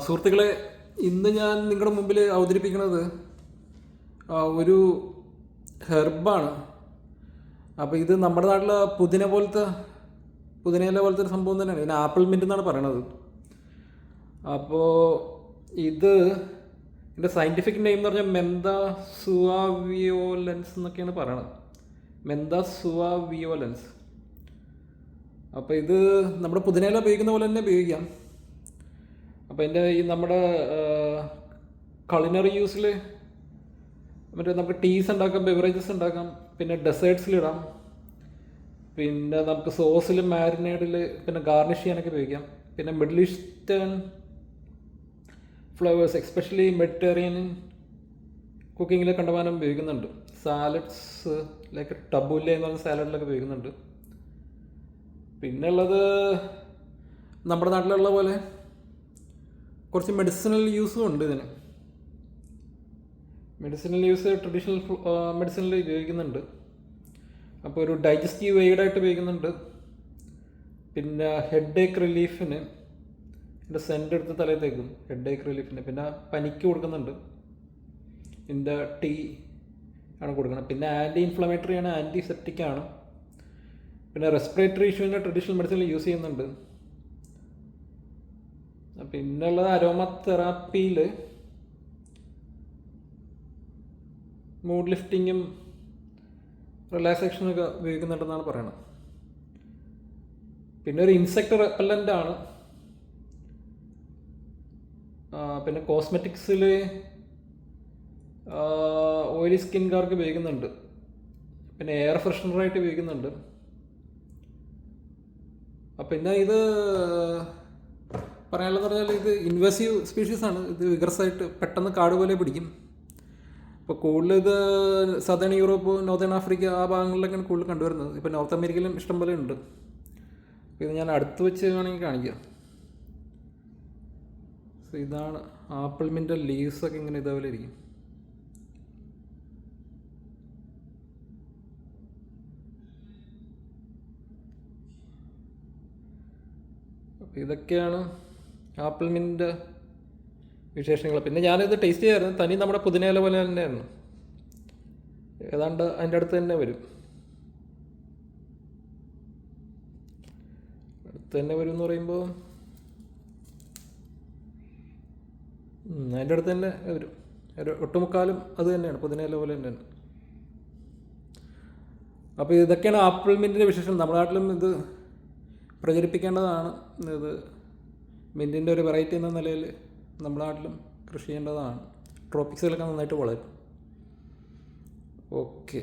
സുഹൃത്തുക്കളെ, ഇന്ന് ഞാൻ നിങ്ങളുടെ മുമ്പിൽ അവതരിപ്പിക്കുന്നത് ഒരു ഹെർബാണ്. അപ്പോൾ ഇത് നമ്മുടെ നാട്ടിൽ പുതിനയില പോലത്തെ ഒരു സംഭവം തന്നെയാണ്. ഇതിന് ആപ്പിൾ മിൻറ്റ് എന്നാണ് പറയണത്. അപ്പോൾ ഇതിൻ്റെ സയൻറ്റിഫിക് നെയിം എന്ന് പറഞ്ഞാൽ മെന്താ സുവാവിയോലൻസ് എന്നൊക്കെയാണ് പറയണത്. മെന്താ സുവാവിയോലൻസ്. അപ്പോൾ ഇത് നമ്മുടെ പുതിനയില ഉപയോഗിക്കുന്ന പോലെ തന്നെ ഉപയോഗിക്കാം. അപ്പോൾ എൻ്റെ നമ്മുടെ കളിനറി യൂസിൽ നമുക്ക് ടീസ് ഉണ്ടാക്കാം, ബെവറേജസ് ഉണ്ടാക്കാം, പിന്നെ ഡെസേർട്ട്സിലിടാം, പിന്നെ നമുക്ക് സോസിൽ, മാരിനേഡിൽ, പിന്നെ ഗാർണിഷ് ചെയ്യാനൊക്കെ ഉപയോഗിക്കാം. പിന്നെ middle eastern flavours, especially Mediterranean കുക്കിങ്ങിൽ കണ്ടമാനം ഉപയോഗിക്കുന്നുണ്ട്. സാലഡ്സ് ലൈക്ക് ടബൂല എന്ന് പറഞ്ഞ സാലഡിലൊക്കെ ഉപയോഗിക്കുന്നുണ്ട്. പിന്നെ ഉള്ളത് നമ്മുടെ നാട്ടിലുള്ള പോലെ കുറച്ച് മെഡിസിനൽ യൂസും ഉണ്ട് ഇതിന്. മെഡിസിനൽ യൂസ് ട്രഡീഷണൽ മെഡിസിനിൽ ഉപയോഗിക്കുന്നുണ്ട്. അപ്പോൾ ഒരു ഡൈജസ്റ്റീവ് എയ്ഡായിട്ട് ഉപയോഗിക്കുന്നുണ്ട്. പിന്നെ ഹെഡ് ഏക്ക് റിലീഫിന് ഇതിൻ്റെ സെൻ്റ് എടുത്ത് തലയിൽ തേക്കും, ഹെഡ് ഏക്ക് റിലീഫിന്. പിന്നെ പനിക്ക് കൊടുക്കുന്നുണ്ട്, ഇതിൻ്റെ ടീ ആണ് കൊടുക്കുന്നത്. പിന്നെ ആൻറ്റി ഇൻഫ്ലമേറ്ററി ആണ്, ആൻറ്റിസെപ്റ്റിക് ആണ്. പിന്നെ റെസ്പിറേറ്ററി ഇഷ്യൂവിൻ്റെ ട്രഡീഷണൽ മെഡിസിനിൽ യൂസ് ചെയ്യുന്നുണ്ട്. പിന്നെ ഉള്ളത് അരോമ തെറാപ്പിയിൽ മൂഡ് ലിഫ്റ്റിങ്ങും റിലാക്സേഷനൊക്കെ ഉപയോഗിക്കുന്നുണ്ടെന്നാണ് പറയണത്. പിന്നെ ഒരു ഇൻസെക്ട് റെപ്പല്ലൻ്റ് ആണ്. പിന്നെ കോസ്മെറ്റിക്സിൽ ഓയിലി സ്കിൻകാർക്ക് ഉപയോഗിക്കുന്നുണ്ട്. പിന്നെ എയർ ഫ്രഷ്നറായിട്ട് ഉപയോഗിക്കുന്നുണ്ട്. പിന്നെ ഇത് പറയാനുള്ളതെന്ന് പറഞ്ഞാൽ ഇത് ഇൻവേസീവ് സ്പീഷീസാണ്. ഇത് വിഗ്രസായിട്ട് പെട്ടെന്ന് കാട് പോലെ പിടിക്കും. ഇപ്പോൾ കൂടുതൽ ഇത് സദേൺ യൂറോപ്പ്, നോർത്തേൺ ആഫ്രിക്ക ആ ഭാഗങ്ങളിലൊക്കെയാണ് കൂടുതൽ കണ്ടുവരുന്നത്. ഇപ്പോൾ നോർത്ത് അമേരിക്കയിലും ഇഷ്ടംപോലെ ഉണ്ട്. അപ്പോൾ ഇത് ഞാൻ അടുത്ത് വെച്ച് വേണമെങ്കിൽ കാണിക്കാം. സോ ഇതാണ് ആപ്പിൾ മിൻ്റെ ലീവ്സൊക്കെ ഇങ്ങനെ ഇതേപോലെ ഇരിക്കും. അപ്പോൾ ഇതൊക്കെയാണ് ആപ്പിൾ മിൻ്റെ വിശേഷങ്ങൾ. പിന്നെ ഞാനിത് ടേസ്റ്റ് ചെയ്യാറുണ്ട്. തനി നമ്മുടെ പുതിനയില പോലെ തന്നെയായിരുന്നു. ഏതാണ്ട് അതിൻ്റെ അടുത്ത് തന്നെ വരും. എന്ന് പറയുമ്പോൾ അതിൻ്റെ അടുത്ത് തന്നെ വരും. ഒട്ടുമുക്കാലും അത് തന്നെയാണ്, പുതിനയില പോലെ തന്നെയാണ്. അപ്പോൾ ഇതൊക്കെയാണ് ആപ്പിൾ മിൻറ്റിൻ്റെ വിശേഷം. നമ്മുടെ നാട്ടിലും ഇത് പ്രചരിപ്പിക്കേണ്ടതാണ്. ഇത് മിൻറ്റിൻ്റെ ഒരു വെറൈറ്റി എന്ന നിലയിൽ നമ്മുടെ നാട്ടിലും കൃഷി ചെയ്യേണ്ടതാണ്. ട്രോപ്പിക്സിലൊക്കെ നന്നായിട്ട് വളരും. ഓക്കെ.